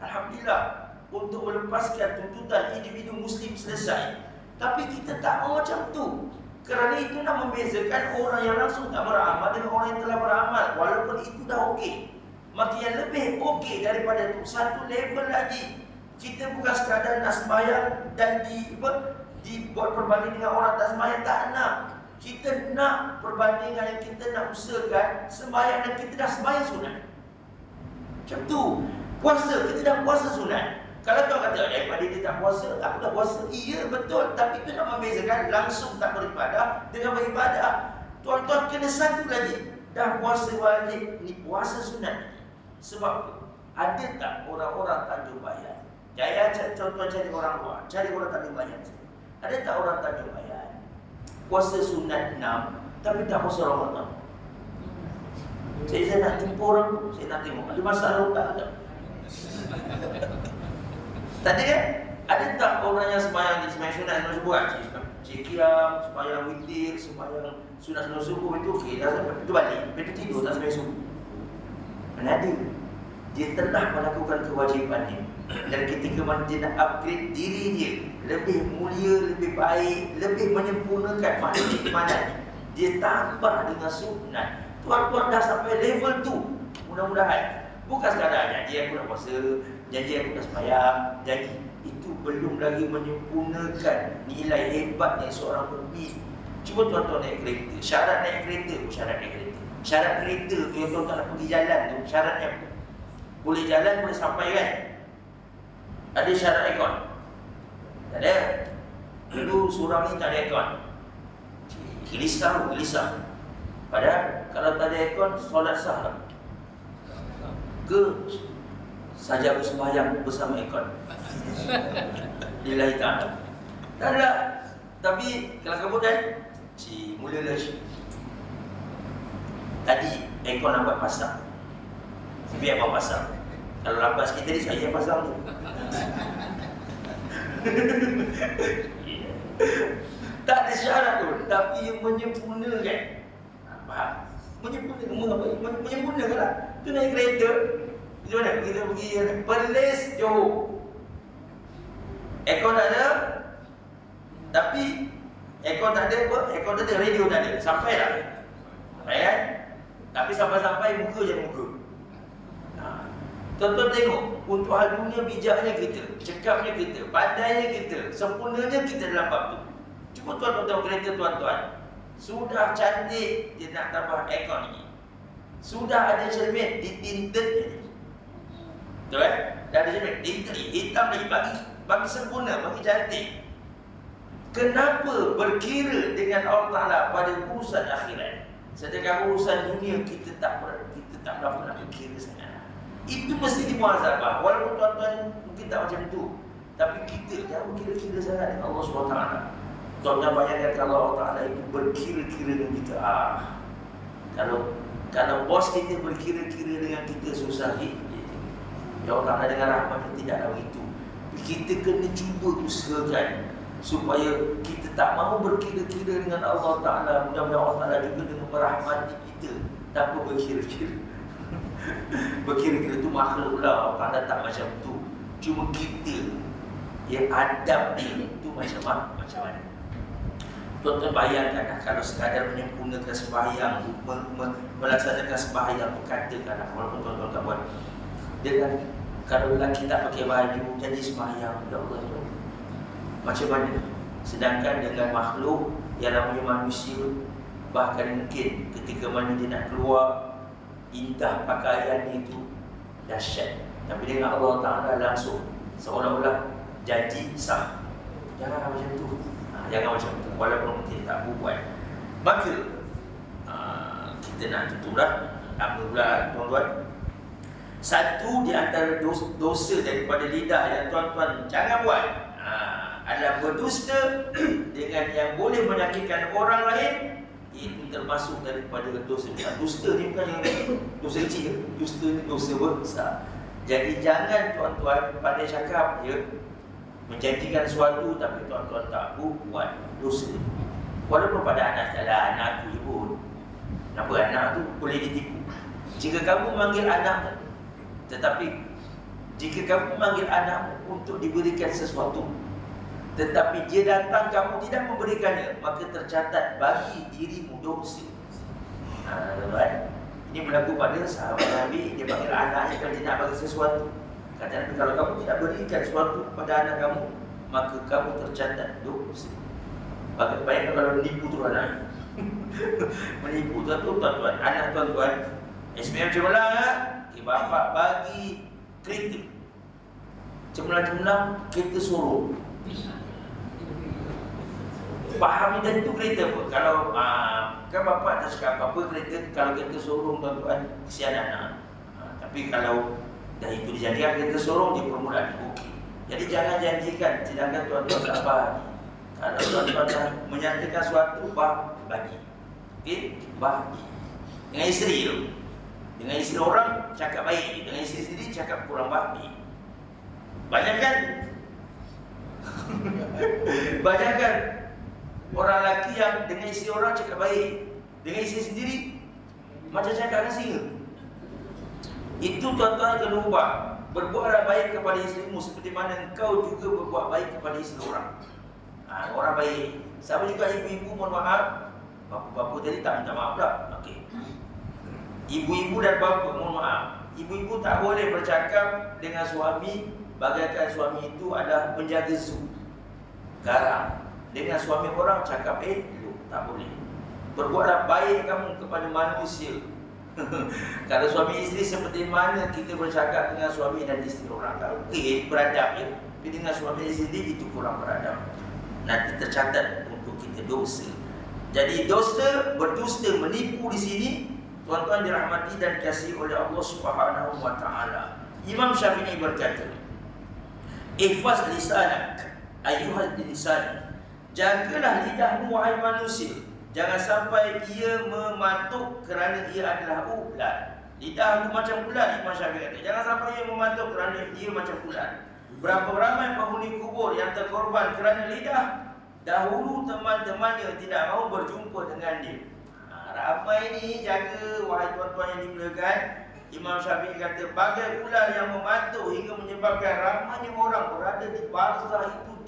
Alhamdulillah, untuk melepaskan tuntutan individu Muslim selesai. Tapi kita tak mahu macam tu. Kerana itu nak membezakan orang yang langsung tak beramal dengan orang yang telah beramal. Walaupun itu dah okey, maka yang lebih okey daripada itu, satu level lagi. Kita bukan sekadar nak sembahyang dan dibuat perbanding dengan orang tak sembahyang. Tak nak. Kita nak perbandingan yang kita nak usahakan sembahyang dan kita dah sembahyang sunat. Macam tu. Puasa, kita dah puasa sunat. Kalau tuan kata, daripada dia tak puasa, aku dah puasa. Iya, betul. Tapi itu nak membezakan langsung tak beribadah dengan beribadah. Tuan-tuan kena satu lagi. Dah puasa wajib, ni puasa sunat. Sebab tu, ada tak orang-orang Tanjung Bayan? Jaya tuan-tuan cari orang luar, cari orang Tanjung Bayan. Ada tak orang Tanjung Bayan puasa sunat 6 tapi tak puasa Ramadan? Saya nak jumpa orang tu, saya nak tengok ada masalah tak ada. Tadi kan? Ada tak orang yang sembahyang sunat sembahyang subuh? Cikiam, sembahyang witir, sembahyang sunat sembahyang subuh itu okey, dah sampai itu balik, lepas itu tidur tak sembahyang subuh. Mana ada? Dia telah melakukan kewajipan ni. Dan ketika mana dia nak upgrade diri dia lebih mulia, lebih baik, lebih menyempurnakan makna keimanan, dia tambah dengan sunat. Tuan-tuan dah sampai level tu. Mudah-mudahan. Bukan sekadar janji aku nak puasa, janji aku nak sembahyang, janji. Itu belum lagi menyempurnakan nilai hebatnya seorang mukmin. Cuba tuan-tuan naik kereta. Syarat naik kereta pun syarat naik kereta. Syarat kereta tu yang tuan-tuan nak pergi jalan tu, syaratnya boleh jalan, boleh sampai kan? Ada syarat aircon? Tak ada. Dulu surau ni tak ada aircon. Gelisah. Padahal kalau tak ada aircon, solat sah tak? Ke saja bersembahyang bersama aircon? Lillahi ta'ala. Tak ada. Tapi kalau kamu kan, mulalah tadi aircon nak buat pasang. Biar abang pasang. Kalau lambat sikit tadi, saya pasang tu. Tak ada syarat tu, tapi yang menyempurnakan. Faham? Menyempurnakan lah. Tu naik kereta. Di mana? Kita pergi Perlis, Johor. Aircon tak ada. Tapi aircon tak ada apa? Aircon tak ada, radio tak ada. Sampai lah. Sampai kan? Tapi sampai-sampai muka je muka. Tuan-tuan tengok, untuk hal dunia bijaknya kita, cekapnya kita, pandainya kita, sempurnanya kita dalam bab tu. Cuma tuan-tuan tengok kereta tuan-tuan, sudah cantik dia nak tambah aircon ni. Sudah ada cermin, ditinted ni. Betul kan? Dah ada cermin, tinted ni, hitam lagi, bagi sempurna, bagi cantik. Kenapa berkira dengan Allah Ta'ala pada urusan akhirat? Sedangkan urusan dunia kita tak berapa nak berkira sangat. Itu mesti dimuhasabah. Walaupun tuan-tuan mungkin tak macam itu, tapi kita jangan berkira-kira sangat dengan Allah SWT. Tuan-tuan bayangkan kalau Allah Ta'ala itu berkira-kira dengan kita. Kalau bos kita berkira-kira dengan kita, susah ya Allah Ta'ala dengan rahmatnya tidak tahu itu. Kita kena cuba usahakan supaya kita tak mahu berkira-kira dengan Allah Ta'ala. Mudah-mudahan Allah Ta'ala juga dengan merahmati kita tanpa berkira-kira. Berkira-kira tu makhluk lah, Allah tak macam tu. Cuma kita yang adab ni tu macam mana. Tuan-tuan bayangkan kalau sekadar menyempurnakan sembahyang, melaksanakan sembahyang tu, katakanlah walaupun tuan-tuan tak buat, dengan kalau lelaki tak pakai baju jadi sembahyang, ya Allah, macam mana? Sedangkan dengan makhluk yang namanya manusia, bahkan mungkin ketika mana dia nak keluar, indah pakaian itu dahsyat, tapi dengan Allah Ta'ala langsung seolah-olah janji sah. Janganlah macam tu. Jangan macam tu, walaupun kita tak buat. Maka kita nak tutup dah. Apa pula tuan-tuan? Satu di antara dosa daripada lidah yang tuan-tuan jangan buat adalah berdusta dengan yang boleh menyakitkan orang lain. Itu termasuk daripada dosa besar. Dusta ni bukan dosa kecil, dusta ni dosa besar. Jadi jangan tuan-tuan pada cakap je menjanjikan sesuatu tapi tuan-tuan tak buat, dosa. Walaupun pada anak salah, anak aku pun, kenapa anak tu boleh ditipu. Jika kamu manggil anak, tetapi jika kamu manggil anak untuk diberikan sesuatu, tetapi dia datang kamu tidak memberikannya, maka tercatat bagi dirimu dosa. Ini berlaku pada sahabat Nabi. Dia panggil anaknya kalau dia nak bagi sesuatu. Kata Nabi, kalau kamu tidak berikan sesuatu kepada anak kamu, maka kamu tercatat dosa. Bayangkan kalau menipu tu anak. Menipu tu tuan-tuan, anak tuan-tuan SPM cemerlang, bapak bagi kereta cemerlang kereta sorong. Fahami dan itu kereta apa? Kalau kan bapak tak cakap apa-apa kereta, kalau kereta sorong tuan-tuan, kesian anak. Tapi kalau dah itu dijadikan kereta sorong, dia permulaan okey. Jadi jangan janjikan sedangkan tuan-tuan tak bagi. Kalau tuan-tuan dah menyatakan suatu, bagi. Okey, bagi. Dengan isteri tu, dengan isteri orang cakap baik, dengan isteri sendiri cakap kurang baik. Banyakkan banyakkan orang lelaki yang dengan isteri orang cakap baik, dengan isteri sendiri macam cakap dengan singa. Itu tuan-tuan kena ubah. Berbuatlah baik kepada isterimu seperti mana engkau juga berbuat baik kepada isteri orang. Orang baik. Sama juga ibu-ibu, mohon maaf, bapa-bapa tadi tak minta maaf pula. Okey. Ibu-ibu dan bapa, mohon maaf, ibu-ibu tak boleh bercakap dengan suami bagaikan suami itu adalah penjaga zoo, garang. Dengan suami orang cakap tak boleh. Berbuatlah baik kamu kepada manusia. Kalau suami isteri seperti mana kita bercakap dengan suami dan isteri orang, kalau beradab ya, tapi dengan suami isteri itu kurang beradab, nanti tercatat untuk kita dosa. Jadi dosa, berdusta, menipu di sini tuan-tuan dirahmati dan dikasihi oleh Allah Subhanahu wa taala. Imam Syafi'i berkata, "Ihfaz lisanak ayyuhal insan." Jagalah lidahmu wahai manusia, jangan sampai ia mematuk kerana ia adalah ular. Lidah itu macam ular, Imam Syafi'i kata. Jangan sampai ia mematuk kerana ia macam ular. Berapa ramai penghuni kubur yang terkorban kerana lidah. Dahulu teman-temannya tidak mahu berjumpa dengan dia. Ramai ni jaga, wahai tuan-tuan yang dimuliakan. Imam Syafi'i kata, bagai ular yang mematuk hingga menyebabkan ramainya orang berada di barzah itu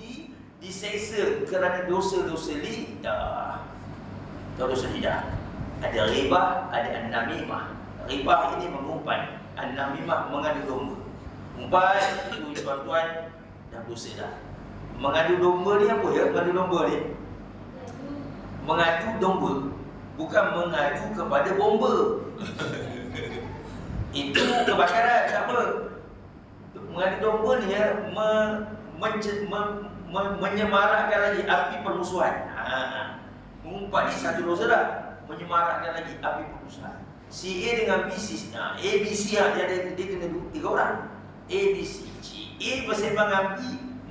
diseksa kerana dosa-dosa lidah. Dosa lidah. Ada ribah, ada an-namimah. Ribah ini mengumpat, an-namimah mengadu domba. Umpat itu tuan-tuan dah dosa dah. Mengadu domba ni apa ya? Mengadu domba ni mengadu domba, bukan mengadu kepada bomba. Itu kebakaran, tak apa. Mengadu domba ni ya, menyemarakkan lagi api permusuhan. Mengumpat ni satu dosa dah, menyemarakkan lagi api permusuhan. Si A dengan B, C, A, B, C dia kena 3 orang. A, B, C. A bersembang dengan B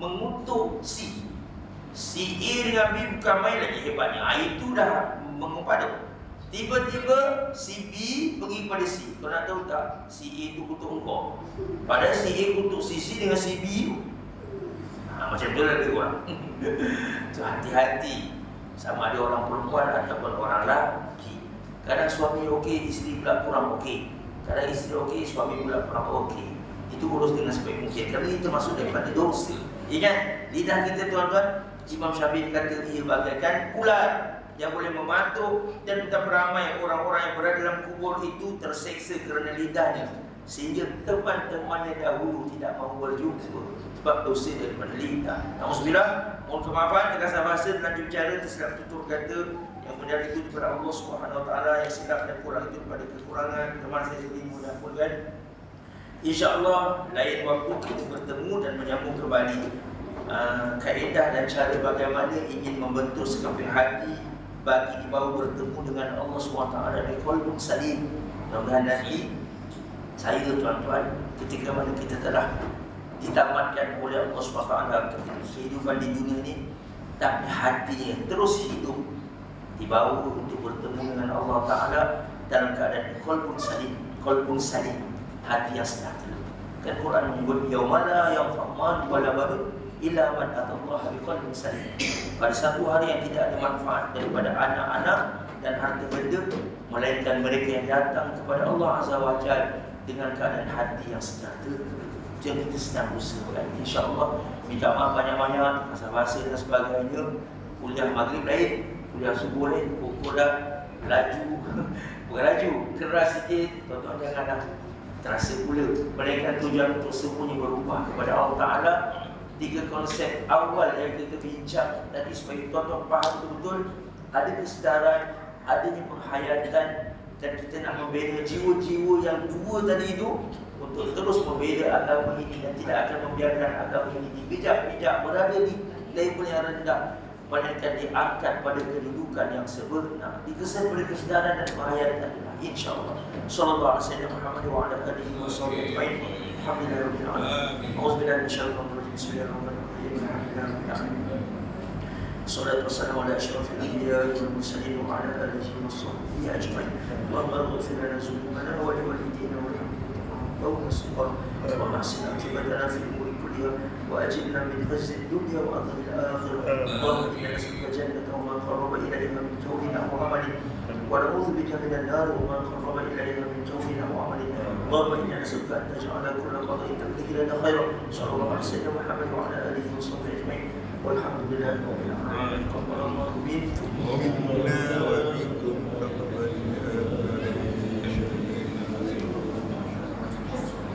mengutuk C. Si A dengan B bukan main lagi hebatnya. Itu dah mengumpat dah. Tiba-tiba si B pergi kepada C. Kau nak tahu tak? Si A itu kutuk engkau. Padahal si A kutuk si C dengan si B. Macam tu lah dia orang. So hati-hati sama ada orang perempuan ataupun orang lelaki. Kadang suami okey, isteri pula kurang okey. Kadang isteri okey, suami pula kurang okey. Itu urus dengan sebaik mungkin. Kerana itu masuk daripada dosa. Ingat, lidah kita tuan-tuan, Imam Syafi'i kata ia bagaikan ular yang boleh mematuk, dan betapa ramai orang-orang yang berada dalam kubur itu terseksa kerana lidahnya, sehingga teman-temannya dahulu tidak mahu berjumpa sebab dosa daripada lidah. Nauzubillah, mohon kemaafan terkasar bahasa dan bicara tersilap tutur kata. Yang benar itu daripada Allah Subhanahu Wa Taala, yang silap dan kurang itu daripada kekurangan teman saya sendiri. Mudah-mudahan InsyaAllah lain waktu kita bertemu dan menyambung kembali kaedah dan cara bagaimana ingin membentuk sekeping hati bagi dibawa bertemu dengan Allah SWT dari qalbun salim. Mudah-mudahan nanti saya tuan-tuan, ketika mana kita telah ditamatkan oleh Allah SWT kehidupan di dunia ini, tapi hatinya terus hidup, dibawa untuk bertemu dengan Allah Ta'ala dalam keadaan qalbun salim. Qalbun salim, hati yang sejahtera. Kan Quran menyebut yaumala yanfa'u malun wala banun illa man atallaha biqalbin salim. Pada satu hari yang tidak ada manfaat daripada anak-anak dan harta benda, melainkan mereka yang datang kepada Allah Azza wa Jalla dengan keadaan hati yang sejahtera. Itu yang kita sedang usahakan. InsyaAllah minta maaf banyak-banyak pasal bahasa dan sebagainya. Kuliah maghrib lain, kuliah subuh lain, pukul dah laju. Bukan laju, keras sikit. Tuan-tuan jangan dah terasa pula. Melainkan tujuan untuk semuanya berubah kepada Allah Ta'ala. 3 konsep awal yang kita bincang tadi, supaya tuan-tuan faham betul-betul ada kesedaran, adanya penghayatan, dan kita nak membela jiwa-jiwa yang dua tadi itu untuk terus membela agama ini dan tidak akan membiarkan agama ini dibijak-bijak berada di level yang rendah, melainkan diangkat pada kedudukan yang sebenar, dikesan oleh kesedaran dan penghayatan. InsyaAllah. Sallallahu alaihi Muhammad wa ala alihi wa sahbihi ajma'in. Alhamdulillahirabbil alamin. Auzubillahi minasyaitonir rajim. Bismillahirrahmanirrahim. Alhamdulillahirabbil alamin. Salatu wassalamu ala asyrafil anbiya'i wal mursalin wa ala alihi wa sahbihi ajma'in. Allahumma ighfir lana dhunubana wa li walidayna warhamhum wa ahsin aqibatana fil umuri kulliha wa ajirna min khizyi dunya wa adhabil akhirah. Allahumma inna nas'aluka jannata wa ma qarraba ilayha min qawlin aw amalin wa na'udzu bika minan nar wa ma qarraba ilayha min qawlin aw amalin. Allahumma inna nas'aluka an taj'ala kulla qada'in taqdihi lana khairan. Sallallahu alaihi wasallam Muhammad wa ala alihi wa sahbihi ajma'in. Walhamdulillahirabbil alamin.